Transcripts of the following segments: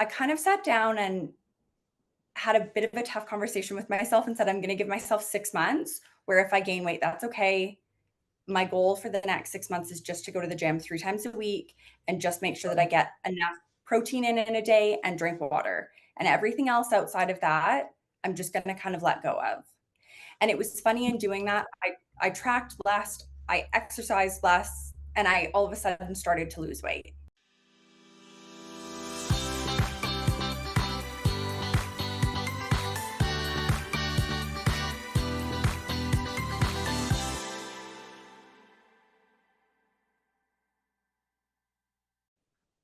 I kind of sat down and had a bit of a tough conversation with myself and said, I'm going to give myself 6 months where if I gain weight, that's okay. My goal for the next 6 months is just to go to the gym 3 times a week and just make sure that I get enough protein in a day and drink water. And everything else outside of that, I'm just going to kind of let go of. And it was funny in doing that. I tracked less, I exercised less, and I all of a sudden started to lose weight.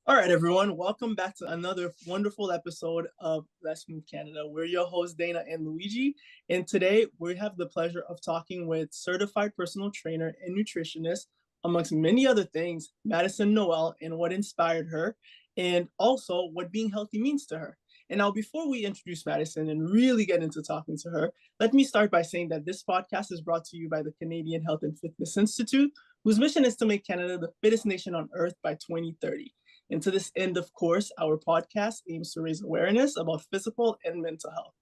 All right, everyone. Welcome back to another wonderful episode of Let's Move Canada. We're your hosts, Dana and Luigi. And today we have the pleasure of talking with certified personal trainer and nutritionist, amongst many other things, Maddison Noel, and what inspired her, and also what being healthy means to her. And now, before we introduce Maddison and really get into talking to her, let me start by saying that this podcast is brought to you by the Canadian Health and Fitness Institute, whose mission is to make Canada the fittest nation on earth by 2030. And to this end, of course, our podcast aims to raise awareness about physical and mental health.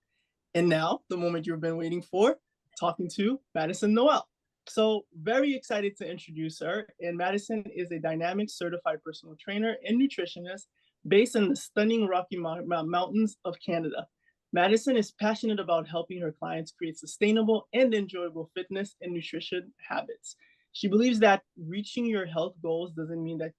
And now, the moment you've been waiting for, talking to Maddison Noel. So very excited to introduce her. And Maddison is a dynamic certified personal trainer and nutritionist based in the stunning Rocky Mountains of Canada. Maddison is passionate about helping her clients create sustainable and enjoyable fitness and nutrition habits. She believes that reaching your health goals doesn't mean that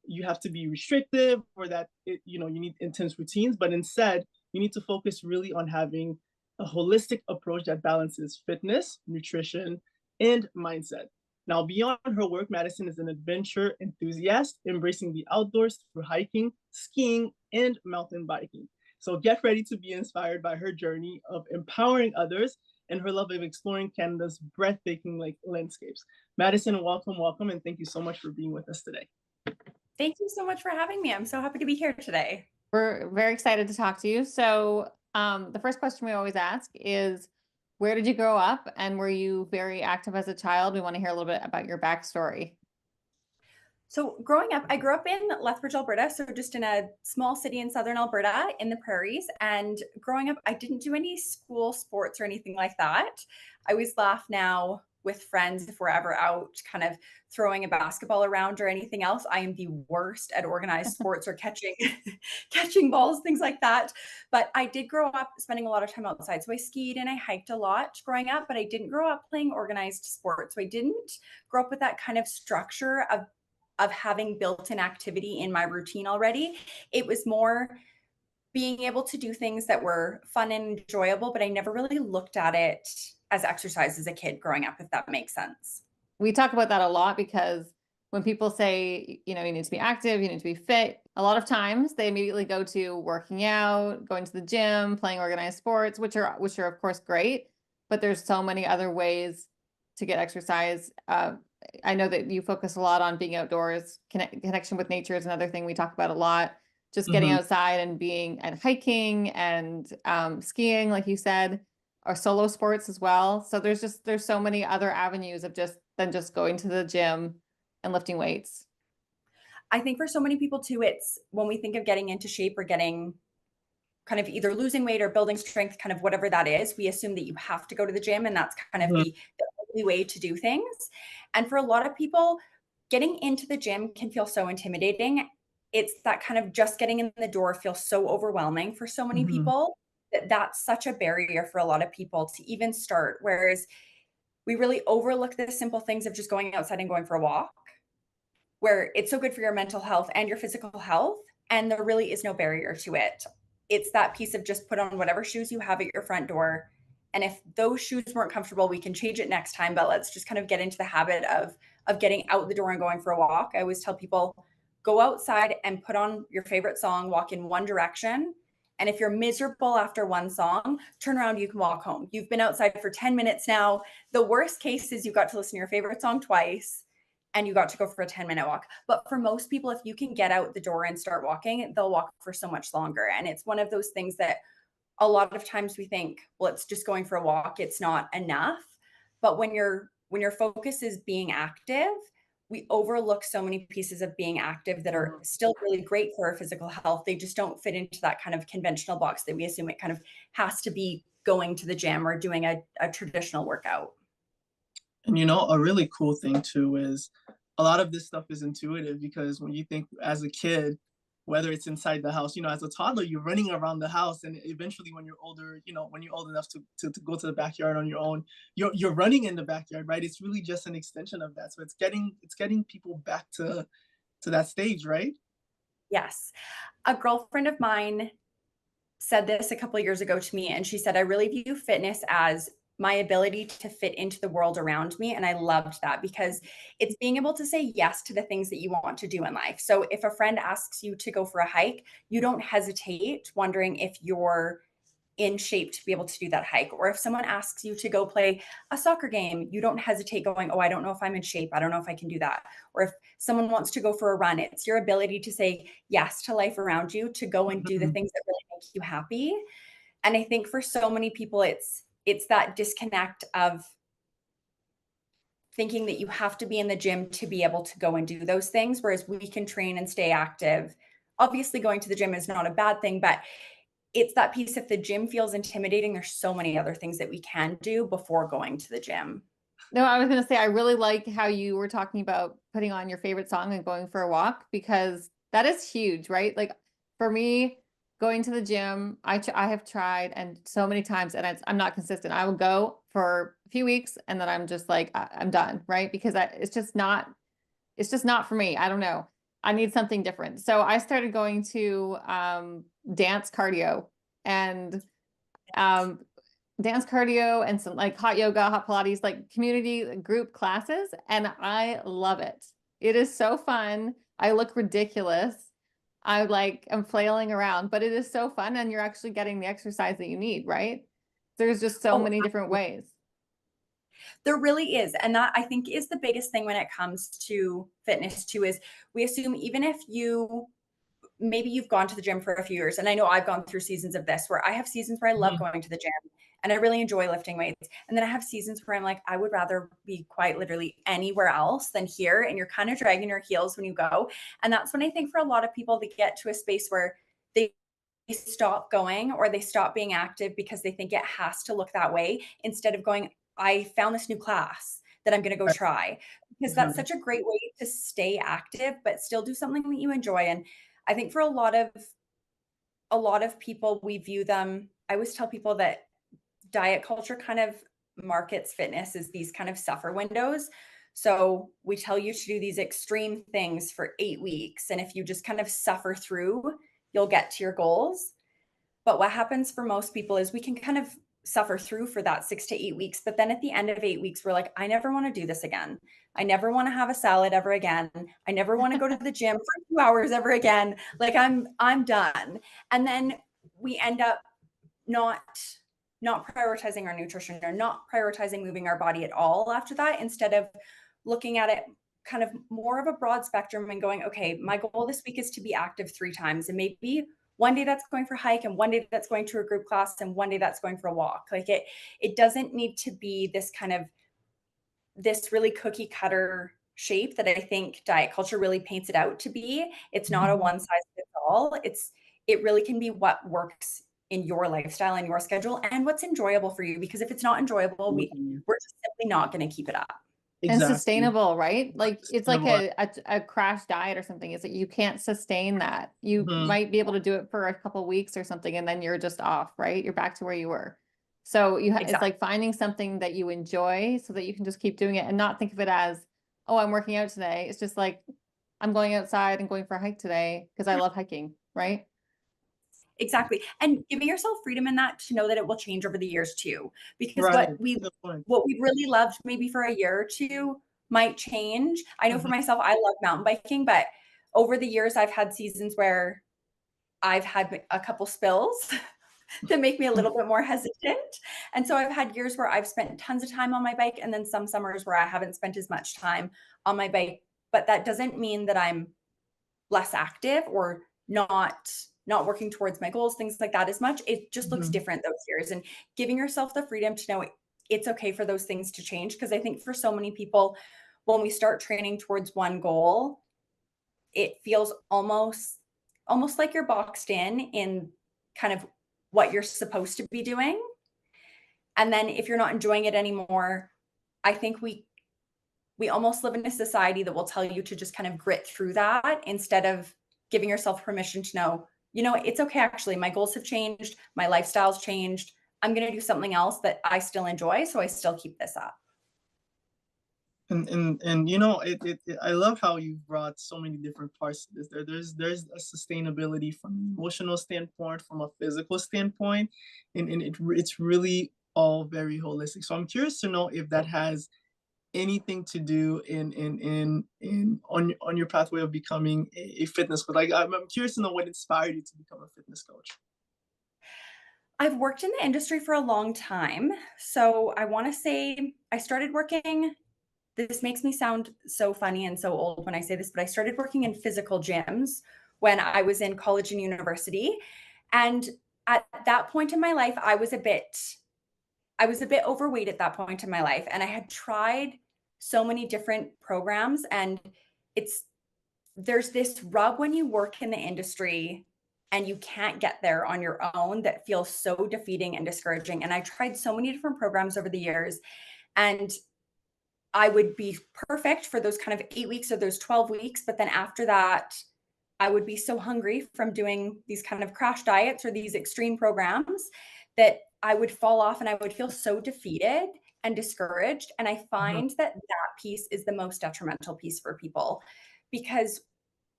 you have to be restrictive or that you need intense routines, but instead you need to focus really on having a holistic approach that balances fitness, nutrition, and mindset. Now, beyond her work, Maddison is an adventure enthusiast, embracing the outdoors through hiking, skiing, and mountain biking. So get ready to be inspired by her journey of empowering others and her love of exploring Canada's breathtaking landscapes. Maddison, welcome, and thank you so much for being with us today. Thank you so much for having me. I'm so happy to be here today. We're very excited to talk to you. So the first question we always ask is, where did you grow up and were you very active as a child? We want to hear a little bit about your backstory. So growing up, I grew up in Lethbridge, Alberta, so just in a small city in southern Alberta in the prairies. And growing up, I didn't do any school sports or anything like that. I always laugh now with friends if we're ever out kind of throwing a basketball around or anything else. I am the worst at organized sports or catching balls, things like that. But I did grow up spending a lot of time outside. So I skied and I hiked a lot growing up, but I didn't grow up playing organized sports. So I didn't grow up with that kind of structure of having built-in activity in my routine already. It was more being able to do things that were fun and enjoyable, but I never really looked at it as exercise as a kid growing up, if that makes sense. We talk about that a lot because when people say, you need to be active, you need to be fit, a lot of times they immediately go to working out, going to the gym, playing organized sports, which are of course great, but there's so many other ways to get exercise. I know that you focus a lot on being outdoors. Connection with nature is another thing we talk about a lot. Just getting outside and being and hiking and skiing, like you said, or solo sports as well. So there's so many other avenues of just going to the gym and lifting weights. I think for so many people too, it's when we think of getting into shape or getting kind of either losing weight or building strength, kind of whatever that is, we assume that you have to go to the gym and that's kind of the only way to do things. And for a lot of people, getting into the gym can feel so intimidating. It's that kind of just getting in the door feels so overwhelming for so many people that that's such a barrier for a lot of people to even start. Whereas we really overlook the simple things of just going outside and going for a walk, where it's so good for your mental health and your physical health. And there really is no barrier to it. It's that piece of just put on whatever shoes you have at your front door. And if those shoes weren't comfortable, we can change it next time. But let's just kind of get into the habit of getting out the door and going for a walk. I always tell people, go outside and put on your favorite song, walk in one direction. And if you're miserable after one song, turn around, you can walk home. You've been outside for 10 minutes now. The worst case is you got to listen to your favorite song twice and you got to go for a 10-minute walk. But for most people, if you can get out the door and start walking, they'll walk for so much longer. And it's one of those things that a lot of times we think, well, it's just going for a walk. It's not enough. But when your focus is being active, we overlook so many pieces of being active that are still really great for our physical health. They just don't fit into that kind of conventional box that we assume it kind of has to be going to the gym or doing a traditional workout. And you know, a really cool thing too is a lot of this stuff is intuitive, because when you think as a kid, whether it's inside the house, you know, as a toddler, you're running around the house, and eventually when you're older, you know, when you're old enough to go to the backyard on your own, you're running in the backyard, right? It's really just an extension of that. So it's getting people back to that stage, right? Yes. A girlfriend of mine said this a couple of years ago to me, and she said, I really view fitness as my ability to fit into the world around me. And I loved that, because it's being able to say yes to the things that you want to do in life. So if a friend asks you to go for a hike, you don't hesitate wondering if you're in shape to be able to do that hike. Or if someone asks you to go play a soccer game, you don't hesitate going, oh, I don't know if I'm in shape. I don't know if I can do that. Or if someone wants to go for a run, it's your ability to say yes to life around you, to go and do the things that really make you happy. And I think for so many people, it's that disconnect of thinking that you have to be in the gym to be able to go and do those things, whereas we can train and stay active. Obviously, going to the gym is not a bad thing, but it's that piece. If the gym feels intimidating, there's so many other things that we can do before going to the gym. No, I was going to say, I really like how you were talking about putting on your favorite song and going for a walk, because that is huge, right? Like for me, going to the gym, I have tried and so many times, and I'm not consistent. I will go for a few weeks and then I'm just like, I'm done, right? Because it's just not for me. I don't know. I need something different. So I started going to dance cardio and dance cardio and some like hot yoga, hot Pilates, like community group classes. And I love it. It is so fun. I look ridiculous. I'm flailing around, but it is so fun. And you're actually getting the exercise that you need, right? There's just so many different ways. There really is. And that, I think, is the biggest thing when it comes to fitness too, is we assume even if maybe you've gone to the gym for a few years, and I know I've gone through seasons of this where I have seasons where I love going to the gym and I really enjoy lifting weights. And then I have seasons where I'm like, I would rather be quite literally anywhere else than here. And you're kind of dragging your heels when you go. And that's when I think for a lot of people, they get to a space where they stop going or they stop being active because they think it has to look that way, instead of going, I found this new class that I'm going to go try, because that's such a great way to stay active, but still do something that you enjoy. And I think for a lot of people, we view them, I always tell people that diet culture kind of markets fitness as these kind of suffer windows. So we tell you to do these extreme things for 8 weeks. And if you just kind of suffer through, you'll get to your goals. But what happens for most people is we can kind of suffer through for that 6 to 8 weeks. But then at the end of 8 weeks, we're like, I never want to do this again. I never want to have a salad ever again. I never want to go to the gym for 2 hours ever again. Like I'm done. And then we end up not prioritizing our nutrition or not prioritizing moving our body at all after that, instead of looking at it kind of more of a broad spectrum and going, okay, my goal this week is to be active 3 times. And maybe one day that's going for a hike, and one day that's going to a group class, and one day that's going for a walk. Like it doesn't need to be this really cookie cutter shape that I think diet culture really paints it out to be. It's not a one size fits all. It really can be what works in your lifestyle and your schedule and what's enjoyable for you. Because if it's not enjoyable, we're just simply not going to keep it up. Exactly. And sustainable, right? Like it's like a crash diet or something. Is that you can't sustain that. You might be able to do it for a couple of weeks or something, and then you're just off, right? You're back to where you were. So it's like finding something that you enjoy so that you can just keep doing it and not think of it as, oh, I'm working out today. It's just like, I'm going outside and going for a hike today because I love hiking, right? Exactly. And giving yourself freedom in that, to know that it will change over the years too. Because what we really loved maybe for a year or two might change. I know for myself, I love mountain biking, but over the years, I've had seasons where I've had a couple spills that make me a little bit more hesitant. And so I've had years where I've spent tons of time on my bike, and then some summers where I haven't spent as much time on my bike. But that doesn't mean that I'm less active or not working towards my goals, things like that as much. It just looks different those years, and giving yourself the freedom to know it's okay for those things to change. Because I think for so many people, when we start training towards one goal, it feels almost like you're boxed in kind of what you're supposed to be doing. And then if you're not enjoying it anymore, I think we almost live in a society that will tell you to just kind of grit through that instead of giving yourself permission to know, it's okay. Actually, my goals have changed. My lifestyle's changed. I'm going to do something else that I still enjoy. So I still keep this up. And I love how you've brought so many different parts to this. There's a sustainability from an emotional standpoint, from a physical standpoint, and it's really all very holistic. So I'm curious to know if that has anything to do on your pathway of becoming a fitness coach. Like I'm curious to know what inspired you to become a fitness coach. I've worked in the industry for a long time. So I want to say I started working. This makes me sound so funny and so old when I say this, but I started working in physical gyms when I was in college and university. And at that point in my life, I was a bit overweight at that point in my life. And I had tried so many different programs, and there's this rub when you work in the industry and you can't get there on your own that feels so defeating and discouraging. And I tried so many different programs over the years, and I would be perfect for those kind of 8 weeks or those 12 weeks. But then after that, I would be so hungry from doing these kind of crash diets or these extreme programs that I would fall off and I would feel so defeated and discouraged. And I find that piece is the most detrimental piece for people, because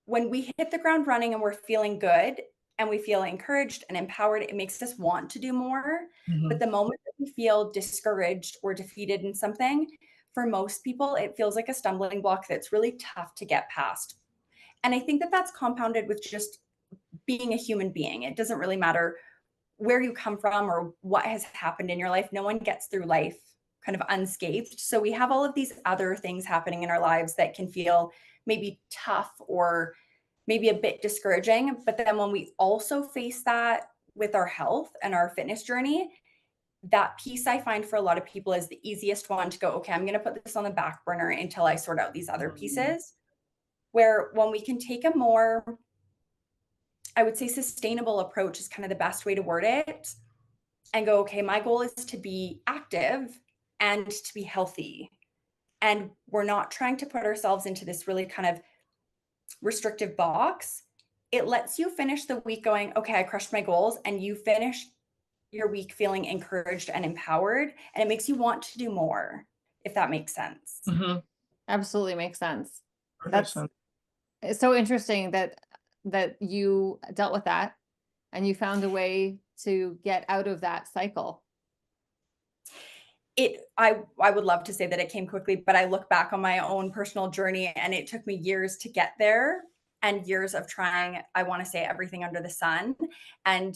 when we hit the ground running and we're feeling good and we feel encouraged and empowered, it makes us want to do more. But the moment that we feel discouraged or defeated in something, for most people, it feels like a stumbling block that's really tough to get past. And I think that that's compounded with just being a human being. It doesn't really matter where you come from or what has happened in your life. No one gets through life kind of unscathed. So we have all of these other things happening in our lives that can feel maybe tough or maybe a bit discouraging. But then when we also face that with our health and our fitness journey, that piece I find for a lot of people is the easiest one to go, okay, I'm going to put this on the back burner until I sort out these other pieces. Where when we can take a more, I would say, sustainable approach is kind of the best way to word it, and go, okay, my goal is to be active and to be healthy. And we're not trying to put ourselves into this really kind of restrictive box. It lets you finish the week going, okay, I crushed my goals, and you finish your week feeling encouraged and empowered, and it makes you want to do more, if that makes sense. Absolutely makes sense. That's it's so interesting that you dealt with that and you found a way to get out of that cycle. I would love to say that it came quickly, but I look back on my own personal journey and it took me years to get there, and years of trying, I want to say, everything under the sun. And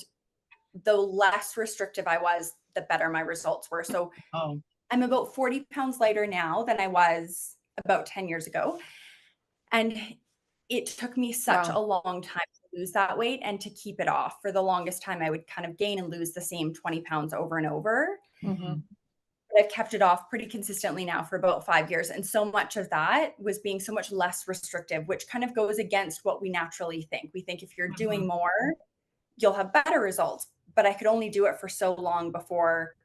the less restrictive I was, the better my results were. So I'm about 40 pounds lighter now than I was about 10 years ago. And it took me such a long time to lose that weight and to keep it off. For the longest time, I would kind of gain and lose the same 20 pounds over and over. But I've kept it off pretty consistently now for about 5 years. And so much of that was being so much less restrictive, which kind of goes against what we naturally think. We think if you're doing more, you'll have better results. But I could only do it for so long before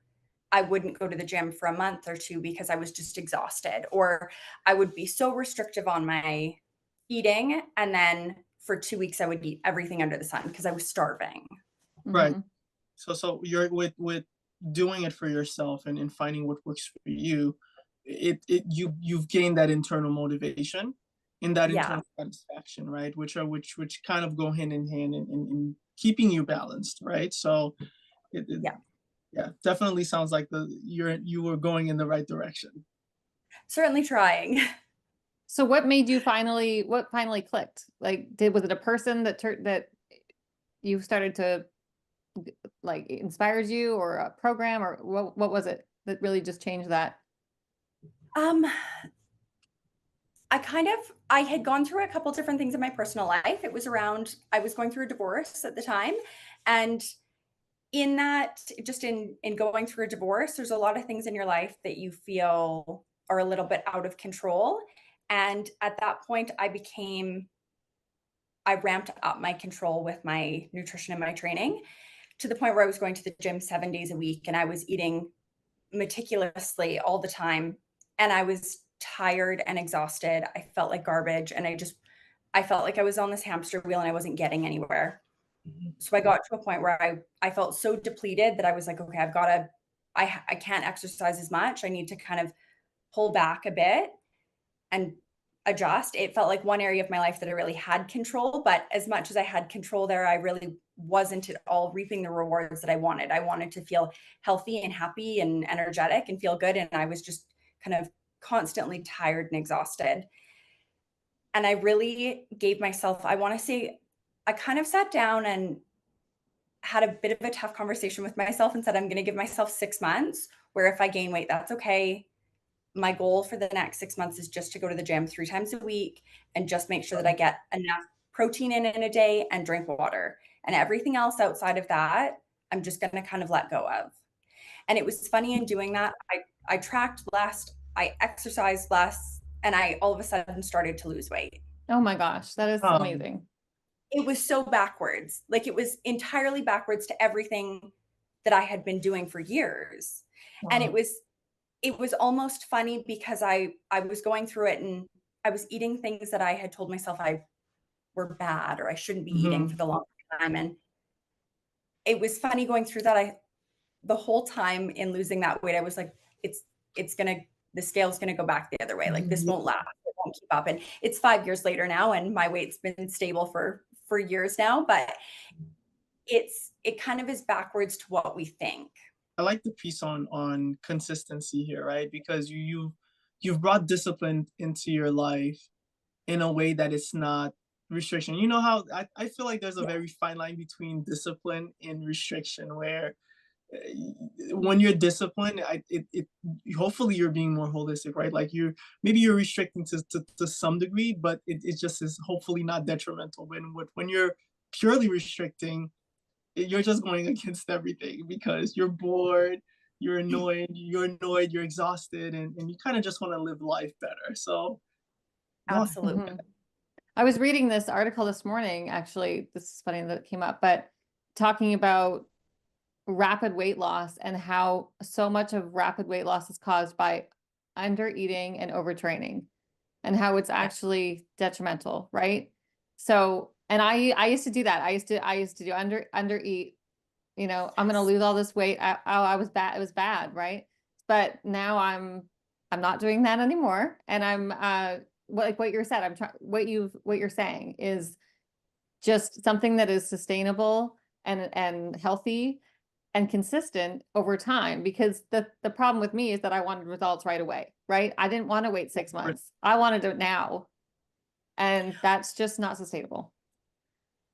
I wouldn't go to the gym for a month or two because I was just exhausted, or I would be so restrictive on my eating. And then for 2 weeks, I would eat everything under the sun because I was starving. Right. So you're with doing it for yourself and finding what works for you. You've gained that internal motivation and that internal satisfaction, right? Which kind of go hand in hand in keeping you balanced, right? So yeah, definitely sounds like you were going in the right direction. Certainly trying. So what finally clicked? Like, was it a person that you started to like inspired you, or a program, or what was it that really just changed that? I had gone through a couple different things in my personal life. It was around, I was going through a divorce at the time. And in that, just in going through a divorce, there's a lot of things in your life that you feel are a little bit out of control. And at that point, I ramped up my control with my nutrition and my training to the point where I was going to the gym 7 days a week and I was eating meticulously all the time. And I was tired and exhausted. I felt like garbage. And I felt like I was on this hamster wheel and I wasn't getting anywhere. So I got to a point where I felt so depleted that I was like, okay, I can't exercise as much. I need to kind of pull back a bit and adjust. It felt like one area of my life that I really had control, but as much as I had control there, I really wasn't at all reaping the rewards that I wanted. I wanted to feel healthy and happy and energetic and feel good. And I was just kind of constantly tired and exhausted. And I really gave myself, I want to say, I kind of sat down and had a bit of a tough conversation with myself and said, I'm going to give myself 6 months where if I gain weight, that's okay. My goal for the next 6 months is just to go to the gym 3 times a week and just make sure that I get enough protein in a day and drink water. And everything else outside of that, I'm just going to kind of let go of. And it was funny in doing that. I tracked less, I exercised less, and I all of a sudden started to lose weight. Oh my gosh, that is amazing. It was so backwards. Like it was entirely backwards to everything that I had been doing for years. Wow. And it was almost funny because I was going through it and I was eating things that I had told myself I were bad or I shouldn't be eating for the long time. And it was funny going through that. The whole time in losing that weight, I was like, the scale's gonna go back the other way. Like this won't last. It won't keep up. And it's 5 years later now, and my weight's been stable for years now, but it kind of is backwards to what we think. I like the piece on consistency here, right? Because you've brought discipline into your life in a way that it's not restriction. You know how I feel like there's a very fine line between discipline and restriction where when you're disciplined, hopefully you're being more holistic, right? Like maybe you're restricting to some degree, but it just is hopefully not detrimental. When you're purely restricting, you're just going against everything because you're bored, you're annoyed, you're exhausted, and you kind of just want to live life better. So Absolutely. I was reading this article this morning, actually. This is funny that it came up, but talking about rapid weight loss and how so much of rapid weight loss is caused by under eating and overtraining and how it's actually detrimental, right? So, and I used to do that. I used to do under eat, I'm going to lose all this weight. I was bad. It was bad. Right. But now I'm not doing that anymore. And I'm, like what you said, what you're saying is just something that is sustainable and healthy and consistent over time, because the problem with me is that I wanted results right away, right? I didn't want to wait 6 months. I wanted it now. And that's just not sustainable.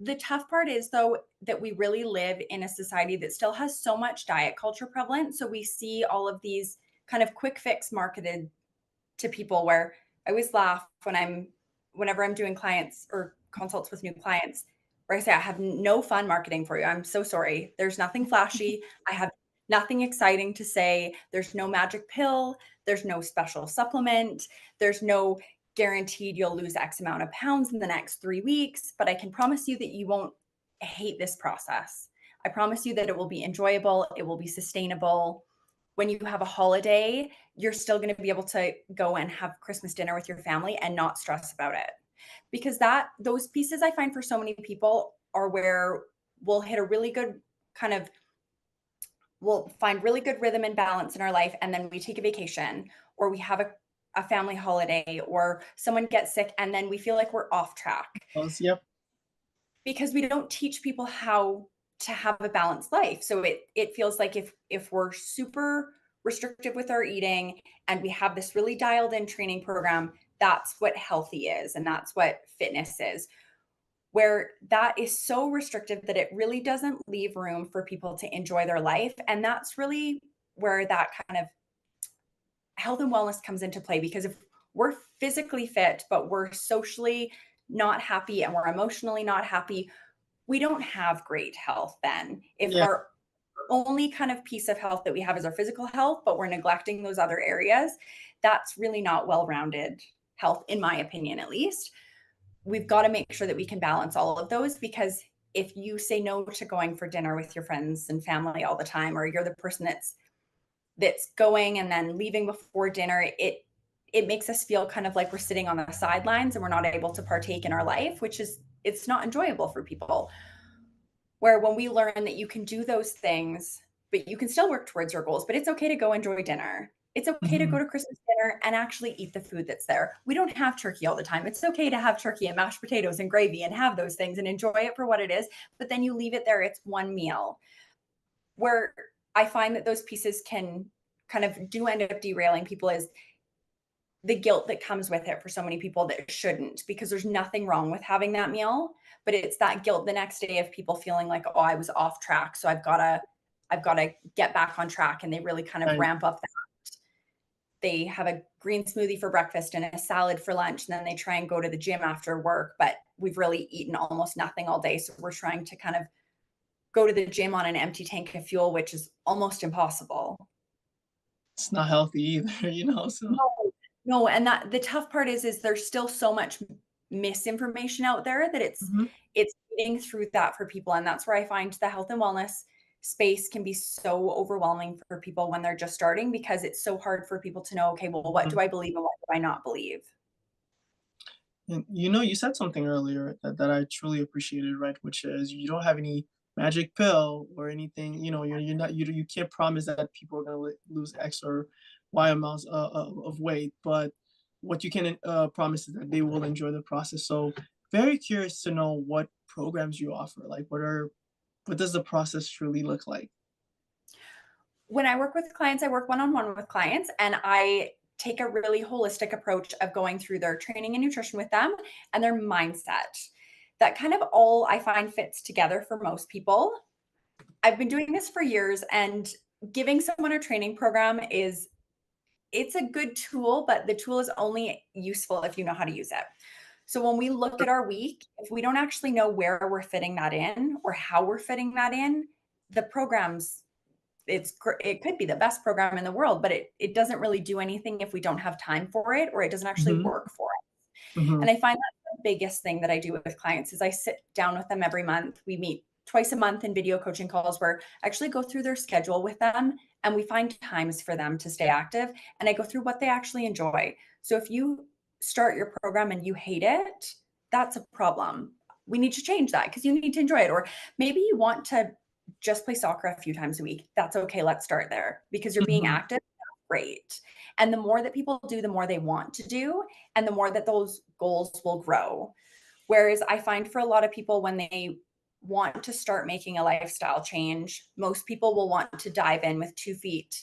The tough part is though, that we really live in a society that still has so much diet culture prevalent. So we see all of these kind of quick fix marketed to people where I always laugh whenever I'm doing clients or consults with new clients, where I say, I have no fun marketing for you. I'm so sorry. There's nothing flashy. I have nothing exciting to say. There's no magic pill. There's no special supplement. There's no guaranteed you'll lose X amount of pounds in the next 3 weeks. But I can promise you that you won't hate this process. I promise you that it will be enjoyable. It will be sustainable. When you have a holiday, you're still going to be able to go and have Christmas dinner with your family and not stress about it. Because those pieces I find for so many people are where we'll hit a really good we'll find really good rhythm and balance in our life. And then we take a vacation or we have a family holiday or someone gets sick and then we feel like we're off track. Yep. Because we don't teach people how to have a balanced life. So it feels like if we're super restrictive with our eating and we have this really dialed in training program, that's what healthy is and that's what fitness is. Where that is so restrictive that it really doesn't leave room for people to enjoy their life. And that's really where that kind of health and wellness comes into play, because if we're physically fit, but we're socially not happy and we're emotionally not happy, we don't have great health then. If our only kind of piece of health that we have is our physical health, but we're neglecting those other areas, that's really not well-rounded health, in my opinion, at least. We've got to make sure that we can balance all of those, because if you say no to going for dinner with your friends and family all the time, or you're the person that's going and then leaving before dinner, it makes us feel kind of like we're sitting on the sidelines and we're not able to partake in our life, which is, it's not enjoyable for people. Where when we learn that you can do those things, but you can still work towards your goals, but it's okay to go enjoy dinner. It's okay to go to Christmas dinner and actually eat the food that's there. We don't have turkey all the time. It's okay to have turkey and mashed potatoes and gravy and have those things and enjoy it for what it is, but then you leave it there. It's one meal. Where I find that those pieces can kind of do end up derailing people is the guilt that comes with it for so many people that shouldn't, because there's nothing wrong with having that meal, but it's that guilt the next day of people feeling like, oh, I was off track, so I've got to get back on track, and they really kind of Right. ramp up that. They have a green smoothie for breakfast and a salad for lunch, and then they try and go to the gym after work, but we've really eaten almost nothing all day, so we're trying to kind of go to the gym on an empty tank of fuel, which is almost impossible. It's not healthy either, so. No, no, and that the tough part is there's still so much misinformation out there that Mhm. it's getting through that for people, and that's where I find the health and wellness space can be so overwhelming for people when they're just starting, because it's so hard for people to know, okay, well, what do I believe and what do I not believe? And you said something earlier that I truly appreciated, right? Which is you don't have any magic pill or anything. You're not you can't promise that people are gonna lose X or Y amounts of weight, but what you can promise is that they will enjoy the process. So very curious to know what programs you offer. Like what does the process truly look like? When I work with clients, I work one-on-one with clients, and I take a really holistic approach of going through their training and nutrition with them and their mindset. That kind of all I find fits together for most people. I've been doing this for years, and giving someone a training program it's a good tool, but the tool is only useful if you know how to use it. So when we look at our week, if we don't actually know where we're fitting that in or how we're fitting that in, the programs, it could be the best program in the world, but it doesn't really do anything if we don't have time for it, or it doesn't actually Hmm. work for us. Hmm. And I find that's the biggest thing that I do with clients is I sit down with them every month. We meet twice a month in video coaching calls where I actually go through their schedule with them, and we find times for them to stay active, and I go through what they actually enjoy. So if you start your program and you hate it, that's a problem. We need to change that because you need to enjoy it. Or maybe you want to just play soccer a few times a week. That's okay. Let's start there because you're being Hmm. active. Great. And the more that people do, the more they want to do, and the more that those goals will grow. Whereas I find for a lot of people, when they want to start making a lifestyle change, most people will want to dive in with 2 feet,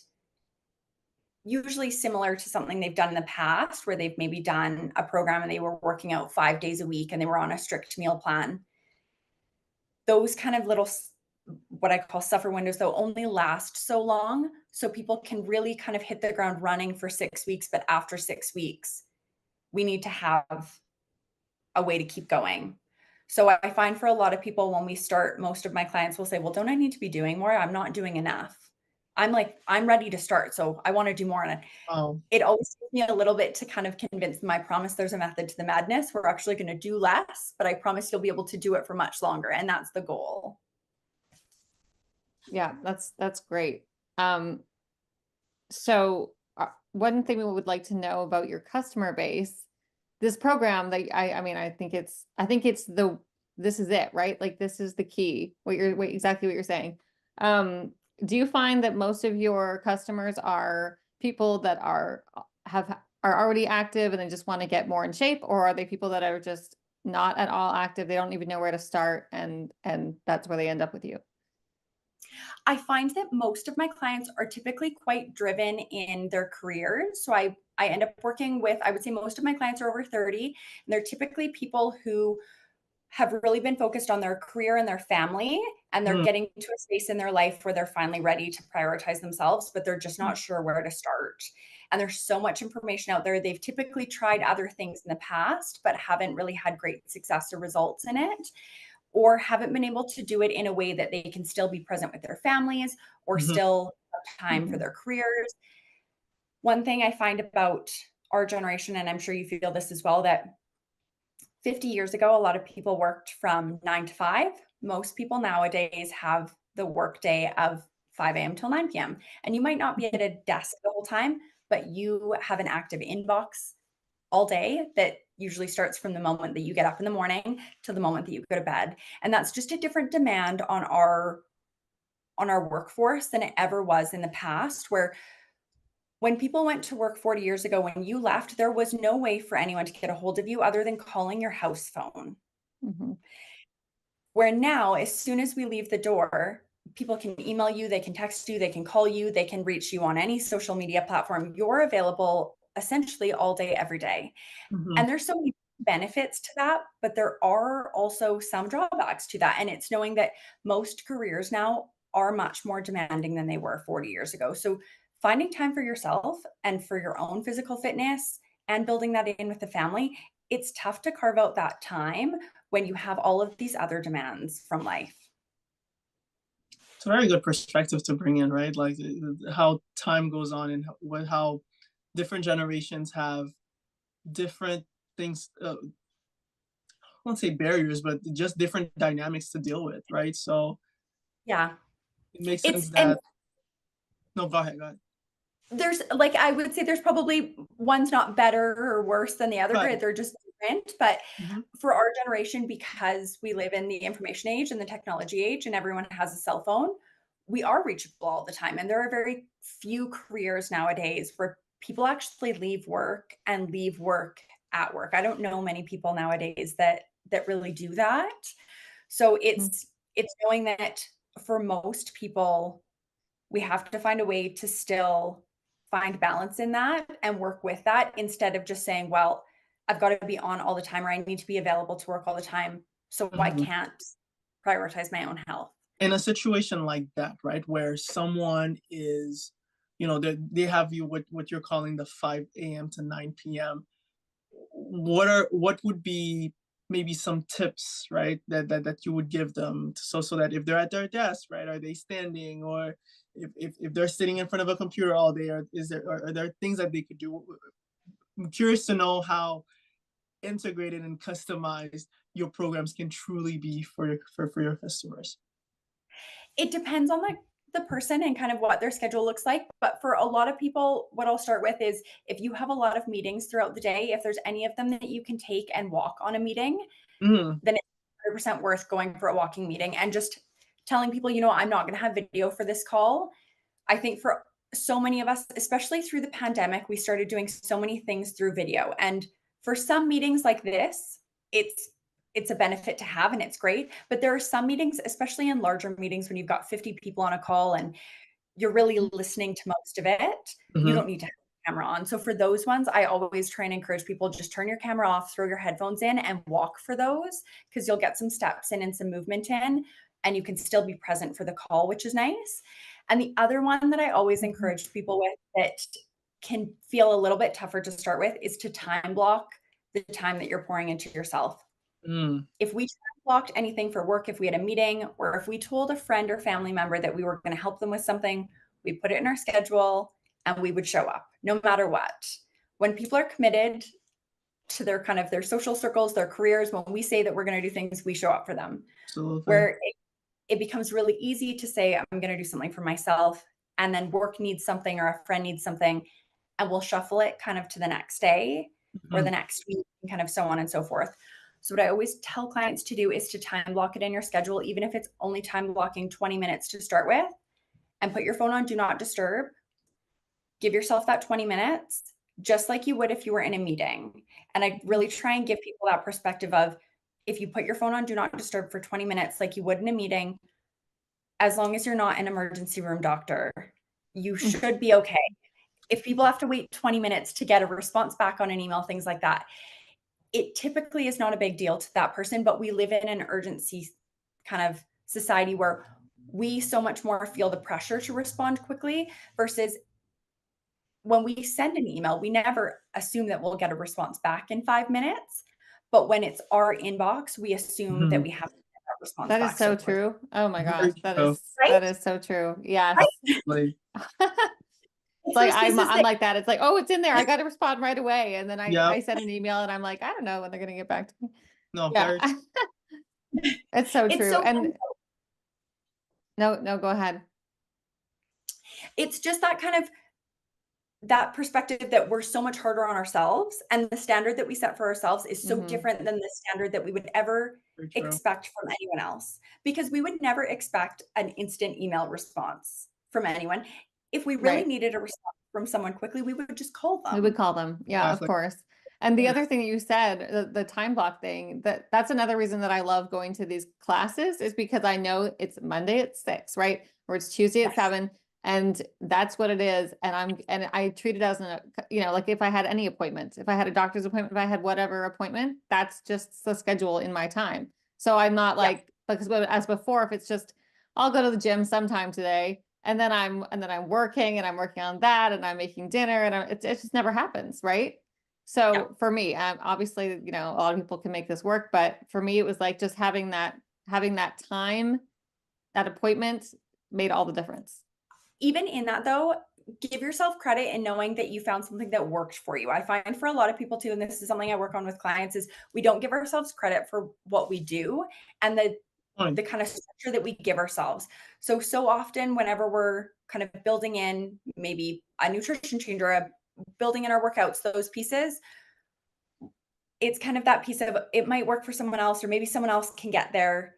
usually similar to something they've done in the past, where they've maybe done a program and they were working out 5 days a week and they were on a strict meal plan. Those kind of little, what I call suffer windows, though, only last so long. So people can really kind of hit the ground running for 6 weeks, but after 6 weeks, we need to have a way to keep going. So I find for a lot of people, when we start, most of my clients will say, well, don't I need to be doing more? I'm not doing enough. I'm like, I'm ready to start. So I want to do more. And Oh, it always takes me a little bit to kind of convince them. I promise there's a method to the madness. We're actually going to do less, but I promise you'll be able to do it for much longer. And that's the goal. Yeah, that's great. So one thing we would like to know about your customer base, this program that I mean, I think it's this is it, right? Like this is the key, exactly what you're saying. Do you find that most of your customers are people that are already active and they just want to get more in shape, or are they people that are just not at all active? They don't even know where to start, and that's where they end up with you. I find that most of my clients are typically quite driven in their careers. So I end up working with, I would say most of my clients are over 30, and they're typically people who have really been focused on their career and their family, and they're mm, getting to a space in their life where they're finally ready to prioritize themselves, but they're just not sure where to start. And there's so much information out there. They've typically tried other things in the past, but haven't really had great success or results in it. or haven't been able to do it in a way that they can still be present with their families or still have time for their careers. One thing I find about our generation, and I'm sure you feel this as well, that 50 years ago, a lot of people worked from 9 to 5. Most people nowadays have the workday of 5 a.m. till 9 p.m. And you might not be at a desk the whole time, but you have an active inbox all day that usually starts from the moment that you get up in the morning to the moment that you go to bed. And that's just a different demand on our workforce than it ever was in the past, where when people went to work 40 years ago, when you left, there was no way for anyone to get a hold of you other than calling your house phone. Where now, as soon as we leave the door, people can email you, they can text you, they can call you, they can reach you on any social media platform. You're available essentially all day, every day. And there's so many benefits to that, but there are also some drawbacks to that. And it's knowing that most careers now are much more demanding than they were 40 years ago. So finding time for yourself and for your own physical fitness and building that in with the family, it's tough to carve out that time when you have all of these other demands from life. It's a very good perspective to bring in, right? Like how time goes on and how different generations have different things. I won't say barriers, but just different dynamics to deal with, right? So yeah, it makes it's sense that. No, go ahead. There's like, I would say there's probably one's not better or worse than the other. Right. They're just different. But Mhm. for our generation, because we live in the information age and the technology age and everyone has a cell phone, we are reachable all the time. And there are very few careers nowadays where people actually leave work and leave work at work. I don't know many people nowadays that really do that. So it's knowing that for most people, we have to find a way to still find balance in that and work with that instead of just saying, well, I've got to be on all the time, or I need to be available to work all the time, so I Mhm. can't prioritize my own health. In a situation like that, right, where someone is, they have you what you're calling the 5 a.m. to 9 p.m. What would be maybe some tips, right, that you would give them, so that if they're at their desk, right, are they standing, or if they're sitting in front of a computer all day, or are there things that they could do? I'm curious to know how integrated and customized your programs can truly be for your customers. It depends on the person and kind of what their schedule looks like. But for a lot of people, what I'll start with is if you have a lot of meetings throughout the day, if there's any of them that you can take and walk on a meeting, then it's 100% worth going for a walking meeting and just telling people, I'm not going to have video for this call. I think for so many of us, especially through the pandemic, we started doing so many things through video. And for some meetings like this, it's a benefit to have and it's great. But there are some meetings, especially in larger meetings, when you've got 50 people on a call and you're really listening to most of it, you don't need to have the camera on. So for those ones, I always try and encourage people, just turn your camera off, throw your headphones in and walk for those, because you'll get some steps in and some movement in, and you can still be present for the call, which is nice. And the other one that I always encourage people with that can feel a little bit tougher to start with is to time block the time that you're pouring into yourself. If we time blocked anything for work, if we had a meeting, or if we told a friend or family member that we were going to help them with something, we put it in our schedule and we would show up no matter what. When people are committed to their social circles, their careers, when we say that we're going to do things, we show up for them. Absolutely. Where it becomes really easy to say, I'm going to do something for myself, and then work needs something or a friend needs something, and we'll shuffle it kind of to the next day or the next week, and kind of so on and so forth. So what I always tell clients to do is to time block it in your schedule, even if it's only time blocking 20 minutes to start with, and put your phone on do not disturb. Give yourself that 20 minutes, just like you would if you were in a meeting. And I really try and give people that perspective of, if you put your phone on do not disturb for 20 minutes like you would in a meeting, as long as you're not an emergency room doctor, you should be okay. If people have to wait 20 minutes to get a response back on an email, things like that, it typically is not a big deal to that person. But we live in an urgency kind of society where we so much more feel the pressure to respond quickly, versus when we send an email, we never assume that we'll get a response back in 5 minutes. But when it's our inbox, we assume that we have to get that response That back is so quickly. true. Oh my gosh, Very true. that is so true. Yes. Like, It's like those pieces I'm like that. It's like, oh, it's in there. I got to respond right away. And then yeah, I send an email and I'm like, I don't know when they're gonna get back to me. no, Yeah. very It's so It's true. so And no, go ahead. it's just that kind of that perspective that we're so much harder on ourselves, and the standard that we set for ourselves is so Mhm. different than the standard that we would ever very true. expect from anyone else, because we would never expect an instant email response from anyone. If we really Right. needed a response from someone quickly, we would just call We would them. call them. Yeah, of Exactly. course. And the course. other thing that you said, the time block thing, that's another reason that I love going to these classes is because I know it's Monday at 6, right? Or it's Tuesday at Yes. 7, and that's what it is. And I treat it as like if I had any appointment, if I had a doctor's appointment, if I had whatever appointment, that's just the schedule in my time. So I'm not Yeah. like, because as before, if it's just, I'll go to the gym sometime today, and then I'm working and I'm working on that and I'm making dinner and it just never happens, right? So Yeah. for me, obviously, a lot of people can make this work, but for me, it was like just having that time, that appointment made all the difference. Even in that though, give yourself credit in knowing that you found something that worked for you. I find for a lot of people too, and this is something I work on with clients, is we don't give ourselves credit for what we do and the kind of structure that we give ourselves. So often whenever we're kind of building in maybe a nutrition change or building in our workouts, those pieces, it's kind of that piece of it might work for someone else, or maybe someone else can get there.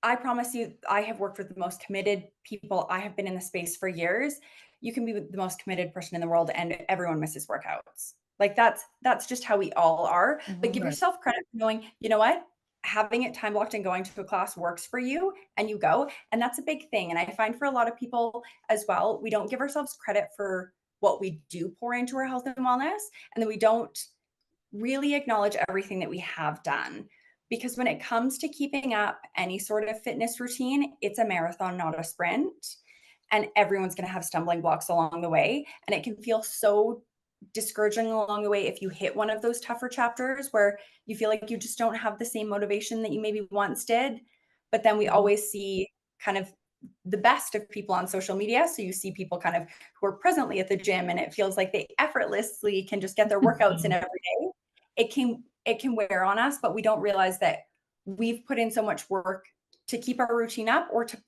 I promise you, I have worked with the most committed people. I have been in the space for years. You can be the most committed person in the world and everyone misses workouts. Like that's just how we all are. But give Right. yourself credit for knowing, you know what? Having it time blocked and going to a class works for you and you go. And that's a big thing. And I find for a lot of people as well, we don't give ourselves credit for what we do pour into our health and wellness. And then we don't really acknowledge everything that we have done. Because when it comes to keeping up any sort of fitness routine, it's a marathon, not a sprint. And everyone's going to have stumbling blocks along the way. And it can feel so discouraging along the way if you hit one of those tougher chapters where you feel like you just don't have the same motivation that you maybe once did. But then we always see kind of the best of people on social media. So you see people kind of who are presently at the gym and it feels like they effortlessly can just get their workouts in every day. It can wear on us, but we don't realize that we've put in so much work to keep our routine up, or to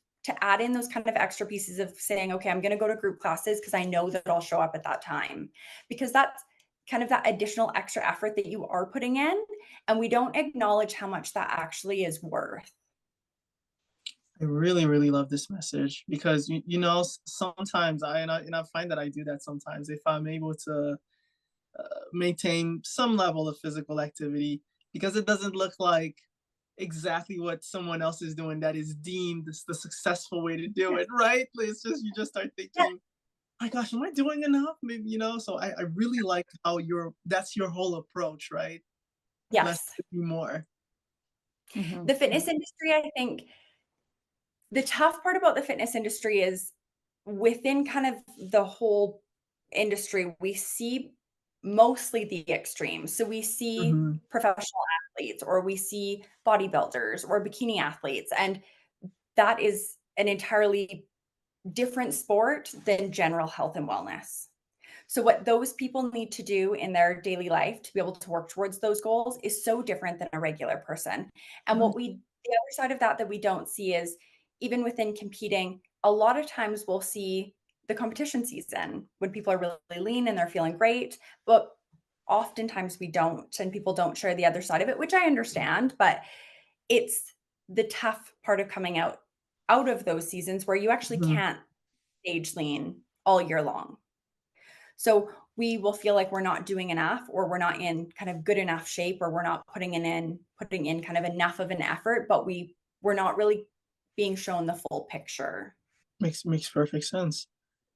add in those kind of extra pieces of saying, okay, I'm going to go to group classes because I know that I'll show up at that time, because that's kind of that additional extra effort that you are putting in. And we don't acknowledge how much that actually is worth. I really, really love this message because sometimes I find that I do that sometimes. If I'm able to maintain some level of physical activity, because it doesn't look like exactly what someone else is doing that is deemed the successful way to do it, right? It's just you just start thinking, my gosh, am I doing enough? Maybe, so I really like how that's your whole approach, right? Less Yes. to be more. The fitness industry, I think the tough part about the fitness industry is within kind of the whole industry, we see mostly the extremes. So we see Mhm. professional athletes, or we see bodybuilders or bikini athletes, and that is an entirely different sport than general health and wellness. So what those people need to do in their daily life to be able to work towards those goals is so different than a regular person. And the other side of that we don't see is, even within competing, a lot of times we'll see the competition season when people are really lean and they're feeling great, but oftentimes we don't, and people don't share the other side of it, which I understand, but it's the tough part of coming out of those seasons where you actually Mhm. can't stage lean all year long. So we will feel like we're not doing enough, or we're not in kind of good enough shape, or we're not putting in kind of enough of an effort, but we're not really being shown the full picture. Makes perfect sense.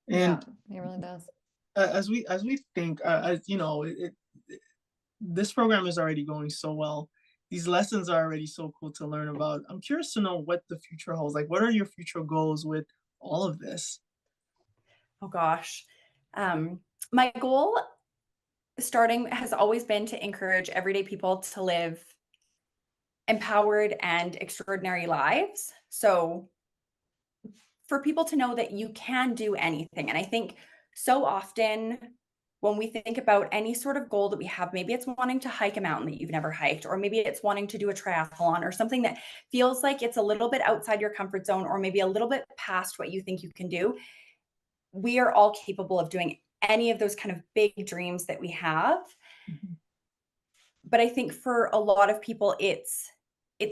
Yeah, And it really does. as we think, this program is already going so well. These lessons are already so cool to learn about. I'm curious to know what the future holds. Like, what are your future goals with all of this? Oh gosh. My goal starting has always been to encourage everyday people to live empowered and extraordinary lives. So for people to know that you can do anything. And I think so often when we think about any sort of goal that we have, maybe it's wanting to hike a mountain that you've never hiked, or maybe it's wanting to do a triathlon or something that feels like it's a little bit outside your comfort zone, or maybe a little bit past what you think you can do. We are all capable of doing any of those kind of big dreams that we have. Mhm. But I think for a lot of people, it's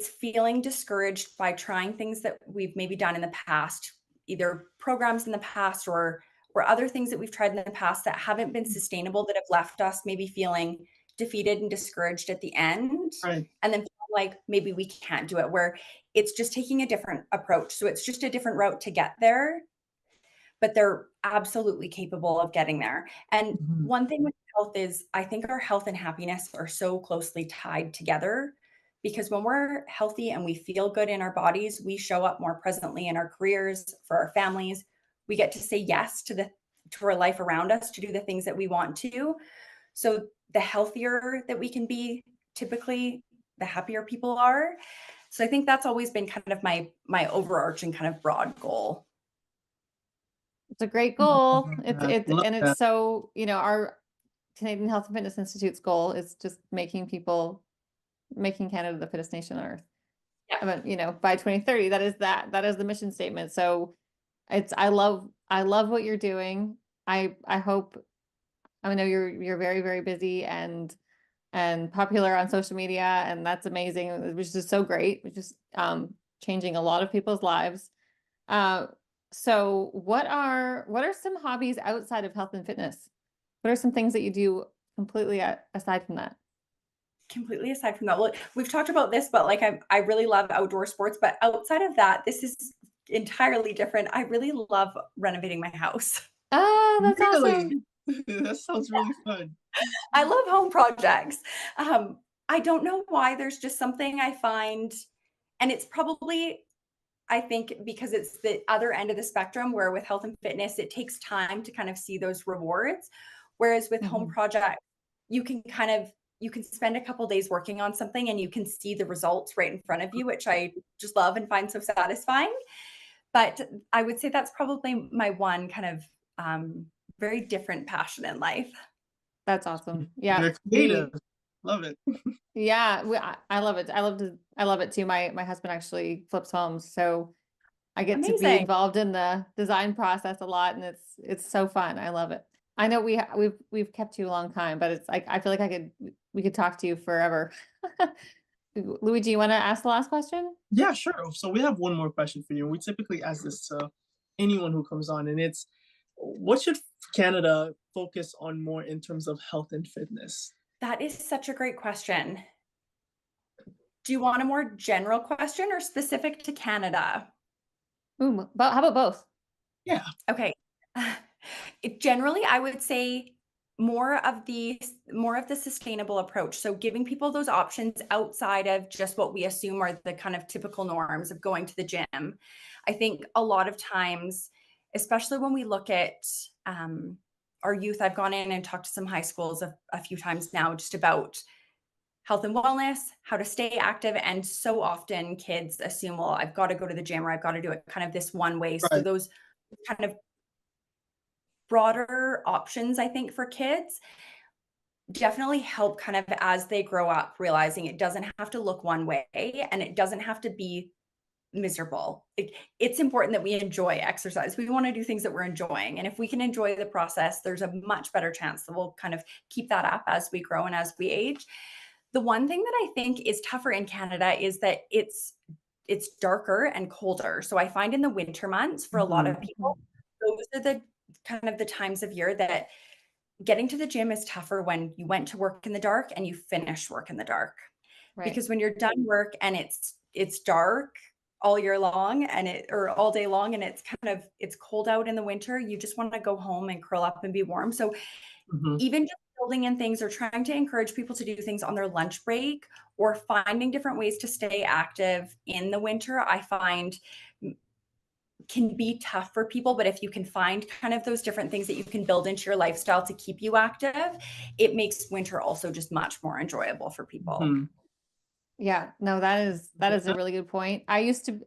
feeling discouraged by trying things that we've maybe done in the past, either programs in the past or other things that we've tried in the past that haven't been sustainable, that have left us maybe feeling defeated and discouraged at the end, Right. and then feel like maybe we can't do it, where it's just taking a different approach. So it's just a different route to get there, but they're absolutely capable of getting there. And Mhm. one thing with health is I think our health and happiness are so closely tied together, because when we're healthy and we feel good in our bodies, we show up more presently in our careers, for our families. We get to say yes to our life around us, to do the things that we want to. So the healthier that we can be, typically the happier people are. So I think that's always been kind of my overarching kind of broad goal. It's a great goal. Yeah, love And it's that. so, our Canadian Health and Fitness Institute's goal is just making Canada the fittest nation on earth. Yeah. But, by 2030, that is the mission statement. So I love what you're doing. I hope, I know you're very, very busy and popular on social media, and that's amazing, which is so great, which is changing a lot of people's lives. So what are some hobbies outside of health and fitness? What are some things that you do completely aside from that? Completely aside from that, well, we've talked about this, but like I really love outdoor sports, but outside of that, this is entirely different. I really love renovating my house. Oh, that's Really? awesome. That sounds really fun. I love home projects. I don't know why, there's just something I find, and it's probably, I think, because it's the other end of the spectrum, where with health and fitness, it takes time to kind of see those rewards. Whereas with home Mhm. projects, you can you can spend a couple days working on something and you can see the results right in front of you, which I just love and find so satisfying. But I would say that's probably my one kind of very different passion in life. That's awesome. Yeah. You're creative. Love it. Yeah, I love it. I love it too. My husband actually flips homes, so I get to be Amazing. involved in the design process a lot, and it's so fun. I love it. I know we've kept you a long time, but it's like I feel like we could talk to you forever. Luigi, you want to ask the last question? Yeah, sure. So we have one more question for you. We typically ask this to anyone who comes on, and it's what should Canada focus on more in terms of health and fitness? That is such a great question. Do you want a more general question or specific to Canada? Ooh, but how about both? Yeah. Okay. Generally, I would say more of the sustainable approach. So giving people those options outside of just what we assume are the kind of typical norms of going to the gym. I think a lot of times, especially when we look at our youth, I've gone in and talked to some high schools a few times now just about health and wellness, how to stay active. And so often kids assume, well, I've got to go to the gym or I've got to do it kind of this one way. So Right. those kind of broader options, I think, for kids definitely help kind of as they grow up, realizing it doesn't have to look one way and it doesn't have to be miserable. It's important that we enjoy exercise. We want to do things that we're enjoying. And if we can enjoy the process, there's a much better chance that we'll kind of keep that up as we grow and as we age. The one thing that I think is tougher in Canada is that it's darker and colder. So I find in the winter months for a lot Mhm. of people, those are the kind of the times of year that getting to the gym is tougher when you went to work in the dark and you finish work in the dark. Right. Because when you're done work and it's dark all year long or all day long and it's cold out in the winter, you just want to go home and curl up and be warm. So Mhm. even just building in things or trying to encourage people to do things on their lunch break or finding different ways to stay active in the winter, I find can be tough for people. But if you can find kind of those different things that you can build into your lifestyle to keep you active, it makes winter also just much more enjoyable for people. Mhm. Yeah, no, that is a really good point. I used to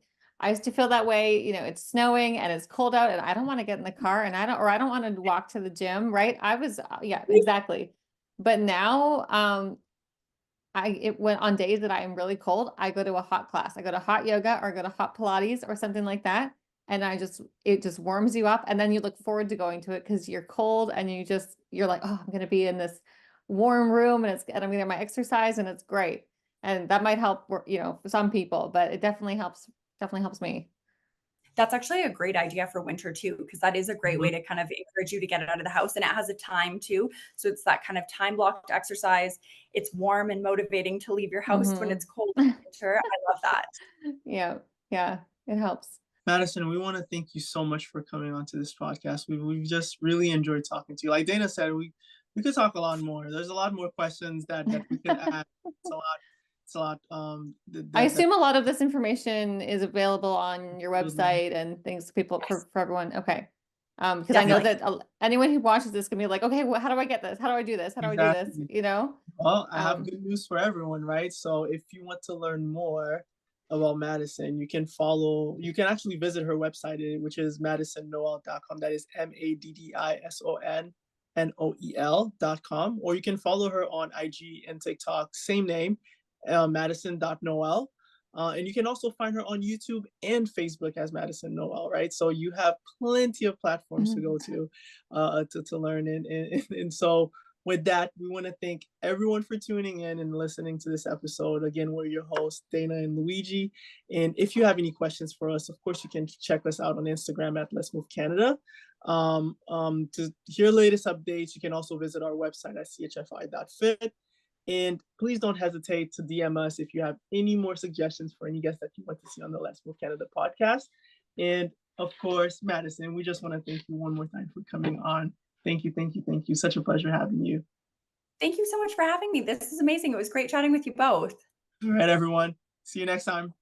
feel that way, you know, it's snowing and it's cold out and I don't want to get in the car and I don't want to walk to the gym, right? I was yeah, exactly. But now it went on days that I am really cold, I go to a hot class. I go to hot yoga or go to hot Pilates or something like that. And it just warms you up. And then you look forward to going to it because you're cold and you're like, oh, I'm going to be in this warm room and I'm going to get my exercise and it's great. And that might help, you know, for some people, but it definitely helps me. That's actually a great idea for winter too, because that is a great way to kind of encourage you to get out of the house, and it has a time too. So it's that kind of time blocked exercise. It's warm and motivating to leave your house when it's cold in winter. I love that. Yeah, yeah, it helps. Maddison, we want to thank you so much for coming onto this podcast. We've just really enjoyed talking to you. Like Dana said, we could talk a lot more. There's a lot more questions that we could add. It's a lot. I assume a lot of this information is available on your website and things for everyone. Okay. Because I know that anyone who watches this can be like, okay, well, how do I get this? How do I do this? How do I do this? You know? Well, I have good news for everyone, right? So if you want to learn more about Maddison, you can actually visit her website, which is maddisonnoel.com. That is MaddisonNoel.com. Or you can follow her on IG and TikTok, same name, Maddison.Noel. And you can also find her on YouTube and Facebook as Maddison Noel, right? So you have plenty of platforms to go to learn. And so with that, we want to thank everyone for tuning in and listening to this episode. Again, we're your hosts, Dana and Luigi. And if you have any questions for us, of course, you can check us out on Instagram at Let's Move Canada. To hear latest updates, you can also visit our website at chfi.fit. And please don't hesitate to DM us if you have any more suggestions for any guests that you want to see on the Let's Move Canada podcast. And of course, Maddison, we just want to thank you one more time for coming on. Thank you. Such a pleasure having you. Thank you so much for having me. This is amazing. It was great chatting with you both. All right, everyone. See you next time.